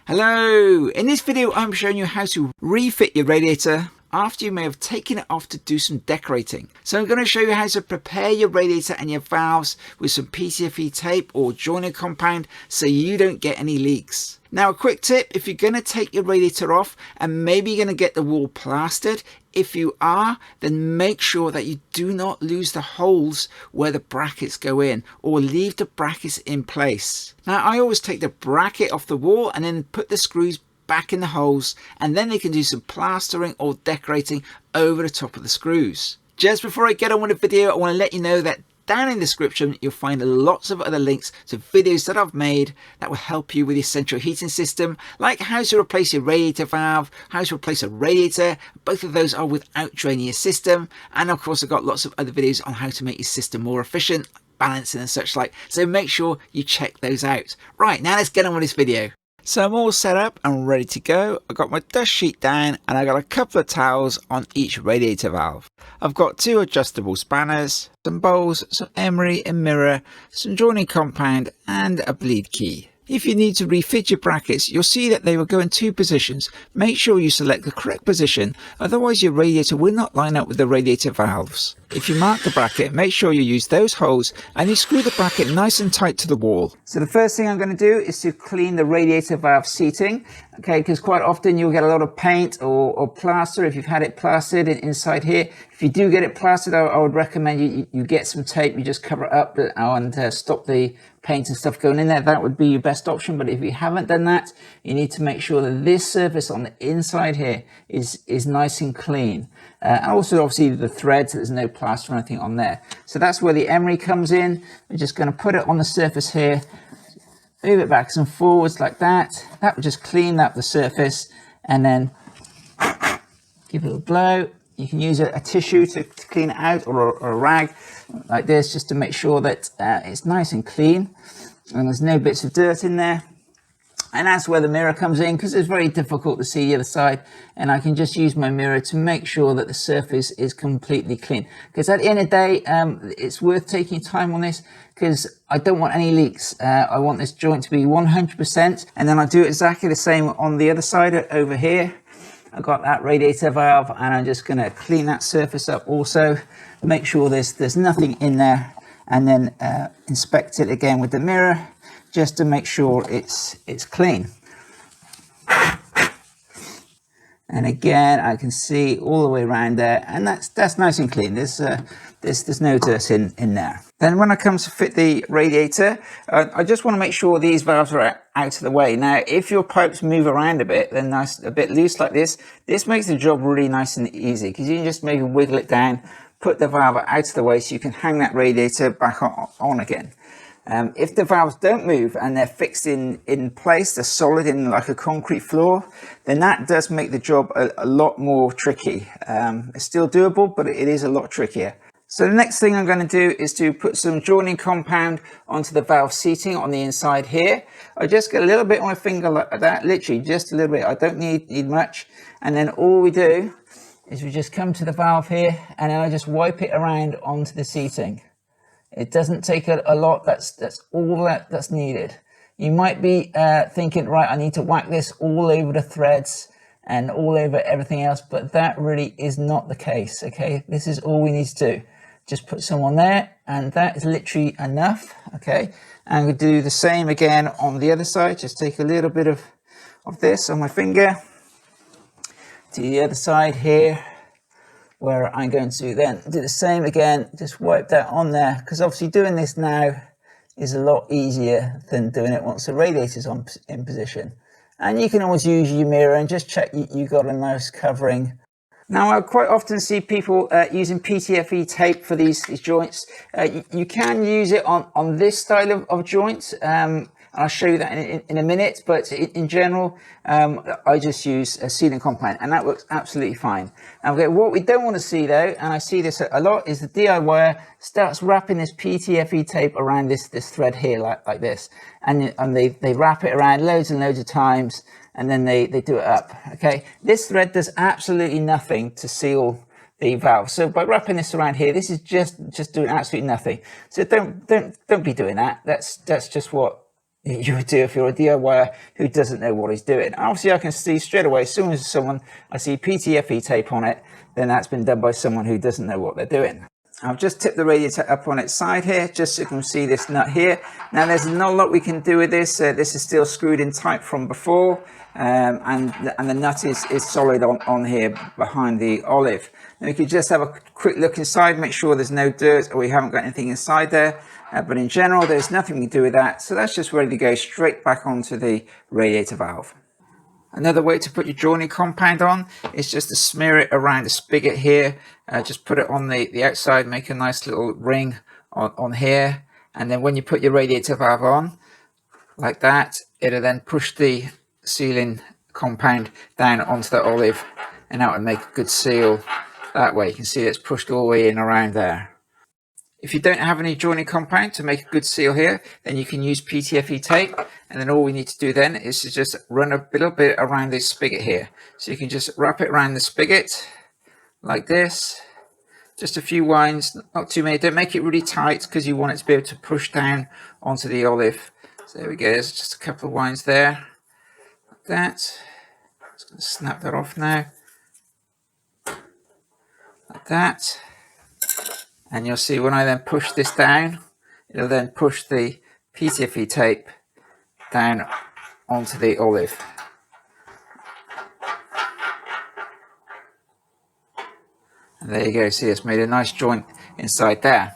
Hello! In this video I'm showing you how to refit your radiator after you may have taken it off to do some decorating. So I'm going to show you how to prepare your radiator and your valves with some PTFE tape or joining compound so you don't get any leaks. Now a quick tip, if you're going to take your radiator off and maybe you're going to get the wall plastered, if you are, then make sure that you do not lose the holes where the brackets go in or leave the brackets in place. Now I always take the bracket off the wall and then put the screws back in the holes, and then they can do some plastering or decorating over the top of the screws. Just before I get on with the video, I want to let you know that down in the description you'll find lots of other links to videos that I've made that will help you with your central heating system, like how to replace your radiator valve, how to replace a radiator. Both of those are without draining your system, and of course I've got lots of other videos on how to make your system more efficient, balancing and such like, so make sure you check those out. Right, now let's get on with this video. So I'm all set up and ready to go. I've got my dust sheet down and I've got a couple of towels on each radiator valve. I've got 2 adjustable spanners, some bowls, some emery and mirror, some joining compound and a bleed key. If you need to refit your brackets, you'll see that they will go in 2 positions. Make sure you select the correct position, otherwise your radiator will not line up with the radiator valves. If you mark the bracket, make sure you use those holes and you screw the bracket nice and tight to the wall. So the first thing I'm going to do is to clean the radiator valve seating, okay, because quite often you'll get a lot of paint or plaster if you've had it plastered inside here. If you do get it plastered, I would recommend you get some tape, you just cover it up and stop the paint and stuff going in there. That would be your best option. But if you haven't done that, you need to make sure that this surface on the inside here is nice and clean. And also obviously the threads, there's no plaster or anything on there. So that's where the emery comes in. We're just going to put it on the surface here, move it backwards and forwards like that. That will just clean up the surface, and then give it a blow. You can use a tissue to clean it out, or a rag like this, just to make sure that it's nice and clean and there's no bits of dirt in there. And that's where the mirror comes in, because it's very difficult to see the other side, and I can just use my mirror to make sure that the surface is completely clean. Because at the end of the day, it's worth taking time on this, because I don't want any leaks. I want this joint to be 100%, and then I do exactly the same on the other side over here. I've got that radiator valve, and I'm just going to clean that surface up also, make sure there's nothing in there, and then inspect it again with the mirror just to make sure it's clean. And again, I can see all the way around there, and that's nice and clean. There's no dirt in there. Then when I come to fit the radiator, I just want to make sure these valves are out of the way. Now, if your pipes move around a bit, then nice, a bit loose like this makes the job really nice and easy, because you can just maybe wiggle it down, put the valve out of the way so you can hang that radiator back on again. If the valves don't move and they're fixed in place, they're solid in like a concrete floor, then that does make the job a lot more tricky. It's still doable, but it is a lot trickier. So the next thing I'm going to do is to put some joining compound onto the valve seating on the inside here. I just get a little bit on my finger like that, literally just a little bit. I don't need much. And then all we do is we just come to the valve here, and then I just wipe it around onto the seating. It doesn't take a lot. That's all that's needed. You might be thinking, right, I need to whack this all over the threads and all over everything else, but that really is not the case, okay? This is all we need to do. Just put some on there, and that is literally enough, okay? And we do the same again on the other side. Just take a little bit of this on my finger to the other side here, where I'm going to then do the same again, just wipe that on there, because obviously doing this now is a lot easier than doing it once the radiator's in position. And you can always use your mirror and just check you got a nice covering. Now, I quite often see people using PTFE tape for these joints. You can use it on this style of joint. I'll show you that in a minute, but in general, I just use a sealing compound, and that works absolutely fine. Okay, what we don't want to see though, and I see this a lot, is the DIYer starts wrapping this PTFE tape around this thread here like this, and they wrap it around loads and loads of times, and then they do it up. Okay, this thread does absolutely nothing to seal the valve. So by wrapping this around here, this is just doing absolutely nothing. So don't be doing that. That's just what you would do if you're a DIYer who doesn't know what he's doing. Obviously, I can see straight away, as soon as I see PTFE tape on it, then that's been done by someone who doesn't know what they're doing. I've just tipped the radiator up on its side here, just so you can see this nut here. Now there's not a lot we can do with this. This is still screwed in tight from before, and the nut is solid on here behind the olive. Now we could just have a quick look inside, make sure there's no dirt or we haven't got anything inside there. But in general, there's nothing we can do with that. So that's just ready to go straight back onto the radiator valve. Another way to put your joining compound on is just to smear it around the spigot here. Just put it on the outside, make a nice little ring on here. And then when you put your radiator valve on, like that, it'll then push the sealing compound down onto the olive, and that would make a good seal that way. You can see it's pushed all the way in around there. If you don't have any joining compound to make a good seal here, then you can use PTFE tape, and then all we need to do then is to just run a little bit around this spigot here. So you can just wrap it around the spigot like this, just a few winds, not too many. Don't make it really tight because you want it to be able to push down onto the olive. So there we go, there's just a couple of winds there, like that. Just going to snap that off now, like that. And you'll see when I then push this down, it'll then push the PTFE tape down onto the olive. And there you go, see it's made a nice joint inside there.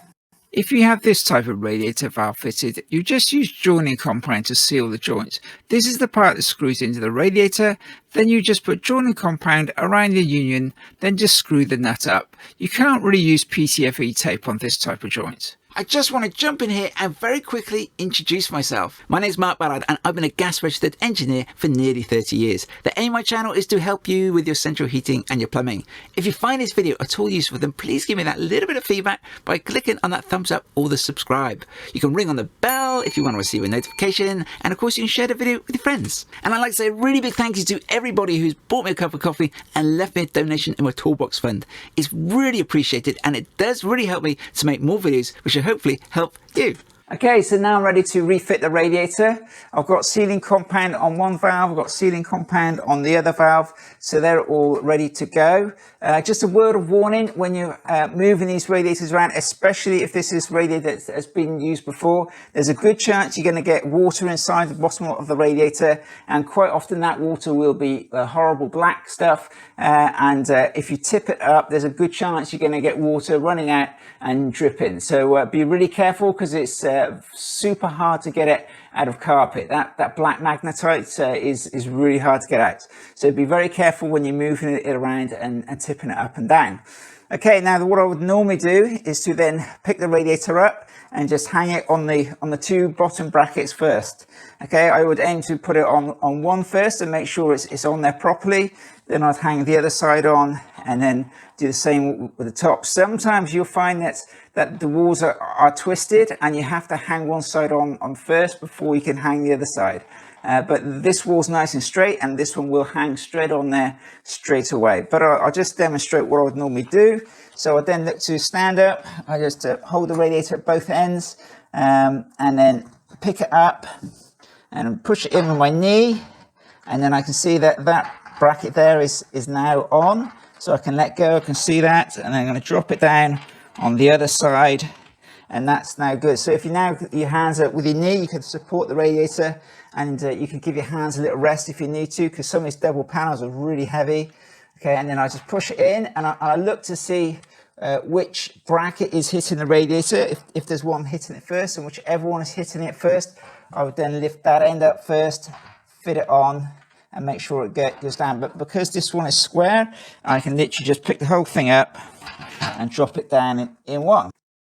If you have this type of radiator valve fitted, you just use joining compound to seal the joints. This is the part that screws into the radiator. Then you just put joining compound around the union, then just screw the nut up. You can't really use PTFE tape on this type of joint. I just want to jump in here and very quickly introduce myself. My name is Mark Ballard and I've been a gas registered engineer for nearly 30 years. The aim of my channel is to help you with your central heating and your plumbing. If you find this video at all useful, then please give me that little bit of feedback by clicking on that thumbs up or the subscribe. You can ring on the bell if you want to receive a notification, and of course you can share the video with your friends. And I'd like to say a really big thank you to everybody who's bought me a cup of coffee and left me a donation in my toolbox fund. It's really appreciated and it does really help me to make more videos which will hopefully help you. Okay, so now I'm ready to refit the radiator. I've got sealing compound on one valve, I've got sealing compound on the other valve, so they're all ready to go. Just a word of warning when you're moving these radiators around, especially if this is radiator that has been used before, there's a good chance you're going to get water inside the bottom of the radiator, and quite often that water will be horrible black stuff, and if you tip it up, there's a good chance you're going to get water running out and dripping. So be really careful because it's super hard to get it out of carpet. That black magnetite is really hard to get out. So be very careful when you're moving it around and tipping it up and down. Okay, now what I would normally do is to then pick the radiator up and just hang it on the two bottom brackets first. Okay, I would aim to put it on one first and make sure it's on there properly. Then I'd hang the other side on and then do the same with the top. Sometimes you'll find that the walls are twisted and you have to hang one side on first before you can hang the other side. But this wall's nice and straight and this one will hang straight on there straight away. But I'll just demonstrate what I would normally do. So I then look to stand up. I just hold the radiator at both ends and then pick it up and push it in with my knee. And then I can see that bracket there is now on. So I can let go, I can see that, and then I'm going to drop it down on the other side, and that's now good. So if you now put your hands up with your knee, you can support the radiator, and you can give your hands a little rest if you need to, because some of these double panels are really heavy. Okay, and then I just push it in, and I look to see which bracket is hitting the radiator. If there's one hitting it first, and whichever one is hitting it first, I would then lift that end up first, fit it on, and make sure it goes down. But because this one is square, I can literally just pick the whole thing up and drop it down in one.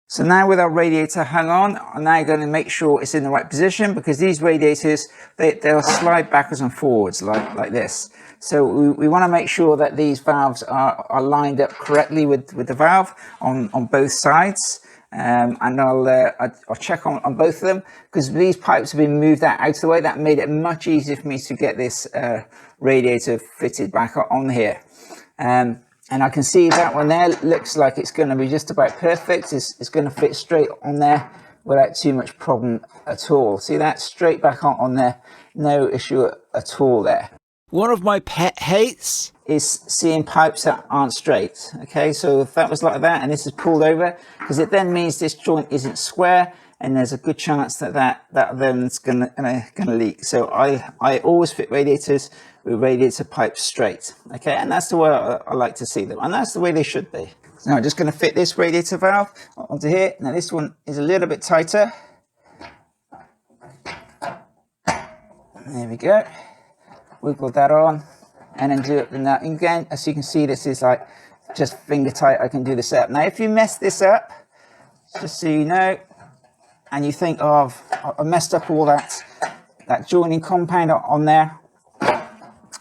So now with our radiator hung on, I'm now going to make sure it's in the right position, because these radiators, they'll slide backwards and forwards like this. So we want to make sure that these valves are lined up correctly with the valve on both sides. And I'll check on both of them, because these pipes have been moved out of the way. That made it much easier for me to get this radiator fitted back on here. And I can see that one there looks like it's going to be just about perfect. It's going to fit straight on there without too much problem at all. See that? Straight back on there, no issue at all there. One of my pet hates is seeing pipes that aren't straight. Okay, so if that was like that and this is pulled over, because it then means this joint isn't square, and there's a good chance that then's gonna leak. So I always fit radiators with radiator pipes straight. Okay, and that's the way I like to see them, and that's the way they should be. So now I'm just going to fit this radiator valve onto here. Now this one is a little bit tighter. There we go. Wiggle that on, and then do it. Now again, as you can see, this is like just finger tight. I can do this up. Now if you mess this up, just so you know, and you think, oh, I messed up all that joining compound on there,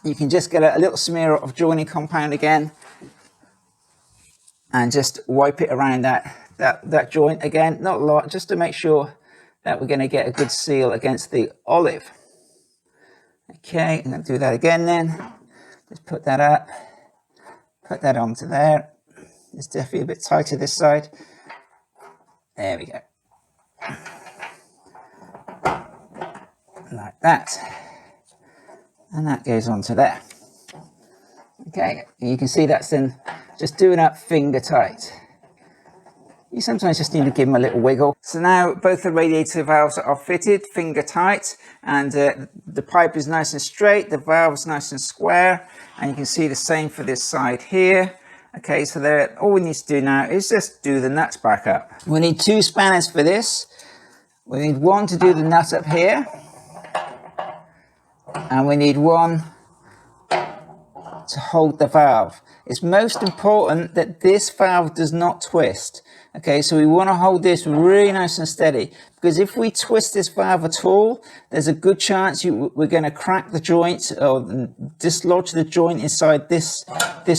you can just get a little smear of joining compound again and just wipe it around that joint again, not a lot, just to make sure that we're going to get a good seal against the olive. Okay, I'm going to do that again then. Just put that up, put that onto there. It's definitely a bit tighter this side. There we go. Like that. And that goes onto there. Okay, you can see that's then just doing up finger tight. You sometimes just need to give them a little wiggle. So now both the radiator valves are fitted finger tight, and the pipe is nice and straight, the valve is nice and square, and you can see the same for this side here. Okay, so there, all we need to do now is just do the nuts back up. We need 2 spanners for this. We need one to do the nut up here, and we need one to hold the valve. It's most important that this valve does not twist. Okay, so we want to hold this really nice and steady, because if we twist this valve at all, there's a good chance we're going to crack the joint or dislodge the joint inside this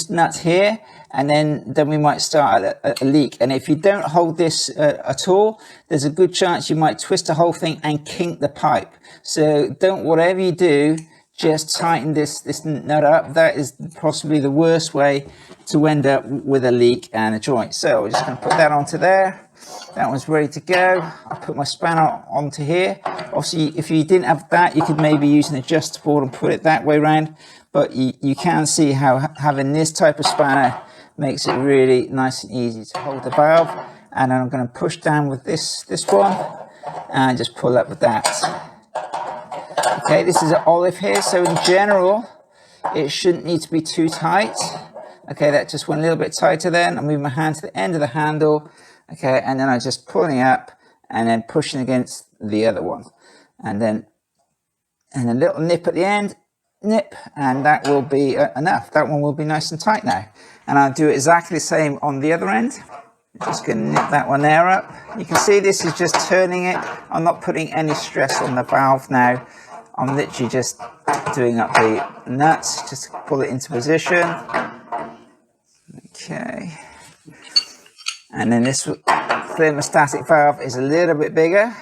nut here, and then we might start a leak. And if you don't hold this at all, there's a good chance you might twist the whole thing and kink the pipe. So whatever you do, just tighten this nut up. That is possibly the worst way to end up with a leak and a joint. So we're just going to put that onto there. That one's ready to go. I'll put my spanner onto here. Obviously, if you didn't have that, you could maybe use an adjustable and put it that way around. But you can see how having this type of spanner makes it really nice and easy to hold the valve. And then I'm going to push down with this one and just pull up with that. Okay, this is an olive here, so in general, it shouldn't need to be too tight. Okay, that just went a little bit tighter then. I move my hand to the end of the handle. Okay, and then I'm just pulling up and then pushing against the other one. And then a little nip at the end, nip, and that will be enough. That one will be nice and tight now. And I'll do exactly the same on the other end. Just going to nip that one there up. You can see this is just turning it. I'm not putting any stress on the valve now. I'm literally just doing up the nuts, just pull it into position. Okay. And then this thermostatic valve is a little bit bigger,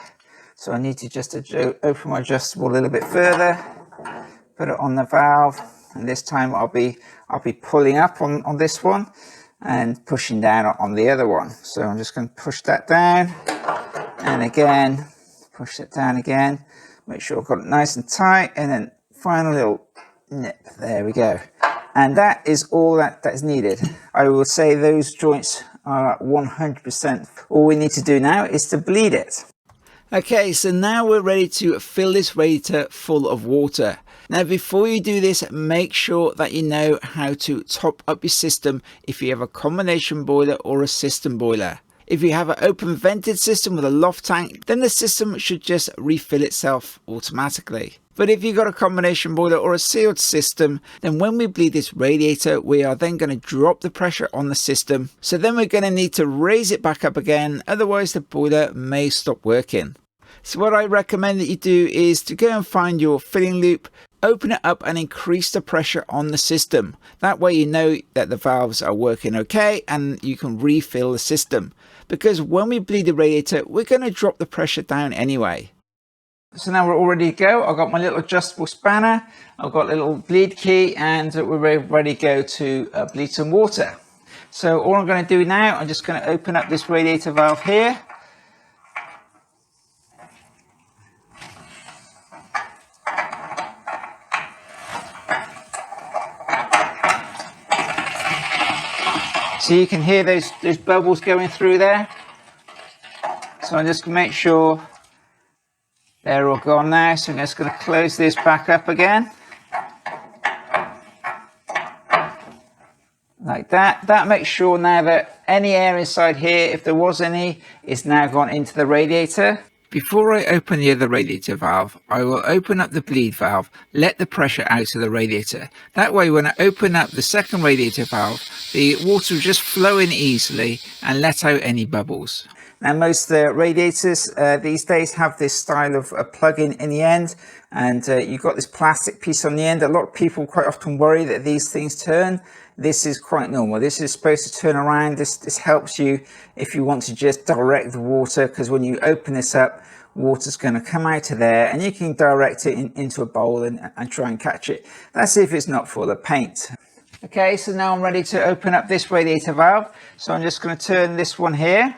so I need to just open my adjustable a little bit further, put it on the valve, and this time I'll be pulling up on this one and pushing down on the other one. So I'm just going to push that down, and again, push it down again. Make sure I've got it nice and tight, and then final little nip. There we go. And that is all that is needed. I will say those joints are 100%. All we need to do now is to bleed it. Okay, so now we're ready to fill this radiator full of water. Now before you do this, make sure that you know how to top up your system if you have a combination boiler or a system boiler. If you have an open vented system with a loft tank, then the system should just refill itself automatically. But if you've got a combination boiler or a sealed system, then when we bleed this radiator, we are then going to drop the pressure on the system. So then we're going to need to raise it back up again, otherwise the boiler may stop working. So what I recommend that you do is to go and find your filling loop, open it up and increase the pressure on the system. That way you know that the valves are working okay and you can refill the system. Because when we bleed the radiator, we're going to drop the pressure down anyway. So now we're all ready to go. I've got my little adjustable spanner, I've got a little bleed key, and we're ready to go to bleed some water. So all I'm going to do now, I'm just going to open up this radiator valve here. So you can hear those bubbles going through there. So I'm just going to make sure they're all gone now. So I'm just going to close this back up again. Like that. That makes sure now that any air inside here, if there was any, is now gone into the radiator. Before I open the other radiator valve, I will open up the bleed valve, let the pressure out of the radiator. That way when I open up the second radiator valve, the water will just flow in easily and let out any bubbles. Now most radiators these days have this style of a plug-in in the end, and you've got this plastic piece on the end. A lot of people quite often worry that these things turn. This is quite normal. This is supposed to turn around. This helps you if you want to just direct the water, because when you open this up, water's going to come out of there and you can direct it into a bowl and try and catch it. That's if it's not full of paint. Okay, so now I'm ready to open up this radiator valve. So I'm just going to turn this one here.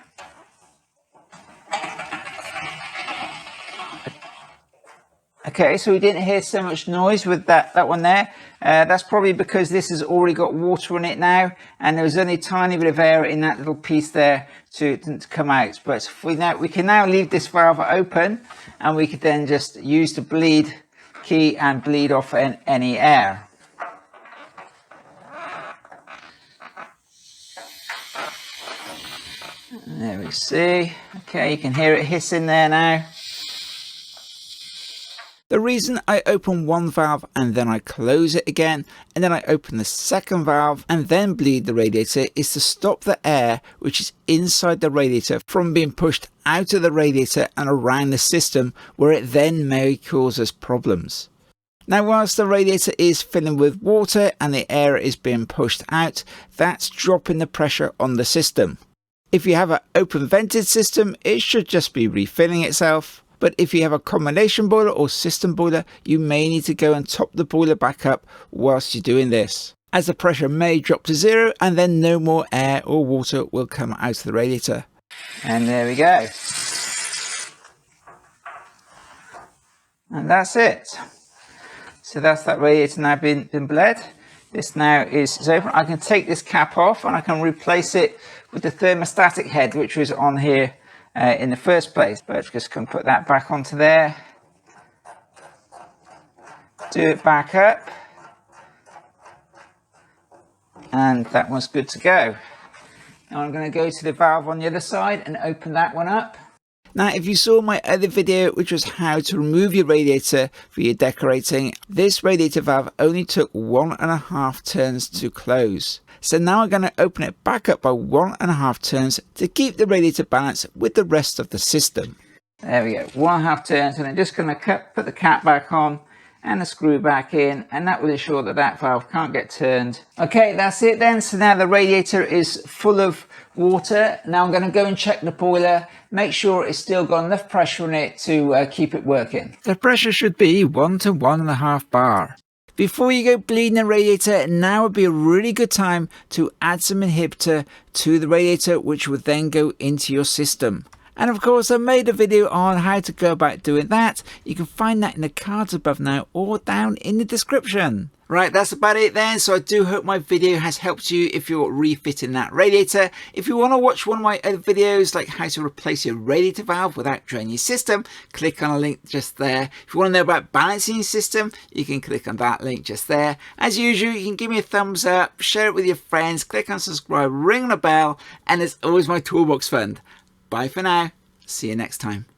Okay, so we didn't hear so much noise with that one there. That's probably because this has already got water in it now, and there's only a tiny bit of air in that little piece there to come out. But we can now leave this valve open, and we could then just use the bleed key and bleed off any air. There we see. Okay, you can hear it hissing there now. The reason I open one valve and then I close it again, and then I open the second valve and then bleed the radiator, is to stop the air which is inside the radiator from being pushed out of the radiator and around the system, where it then may cause us problems. Now whilst the radiator is filling with water and the air is being pushed out, that's dropping the pressure on the system. If you have an open vented system, it should just be refilling itself. But if you have a combination boiler or system boiler, you may need to go and top the boiler back up whilst you're doing this, as the pressure may drop to zero and then no more air or water will come out of the radiator. And there we go. And that's it. So that's that radiator now been bled. This now is open. I can take this cap off and I can replace it with the thermostatic head, which was on here in the first place. But I'm just going to put that back onto there, do it back up, and that one's good to go. Now I'm going to go to the valve on the other side and open that one up. Now if you saw my other video, which was how to remove your radiator for your decorating, this radiator valve only took 1.5 turns to close. So now I'm going to open it back up by 1.5 turns to keep the radiator balanced with the rest of the system. There we go, 1.5 turns, and I'm just going to put the cap back on and the screw back in, and that will ensure that that valve can't get turned. Okay, that's it then. So now the radiator is full of water. Now I'm going to go and check the boiler, make sure it's still got enough pressure in it to keep it working. The pressure should be 1 to 1.5 bar. Before you go bleeding the radiator, now would be a really good time to add some inhibitor to the radiator, which would then go into your system. And of course, I made a video on how to go about doing that. You can find that in the cards above now or down in the description. Right, that's about it then. So I do hope my video has helped you if you're refitting that radiator. If you want to watch one of my other videos, like how to replace your radiator valve without draining your system, click on a link just there. If you want to know about balancing your system, you can click on that link just there. As usual, you can give me a thumbs up, share it with your friends, click on subscribe, ring the bell, and as always, my toolbox fund. Bye for now. See you next time.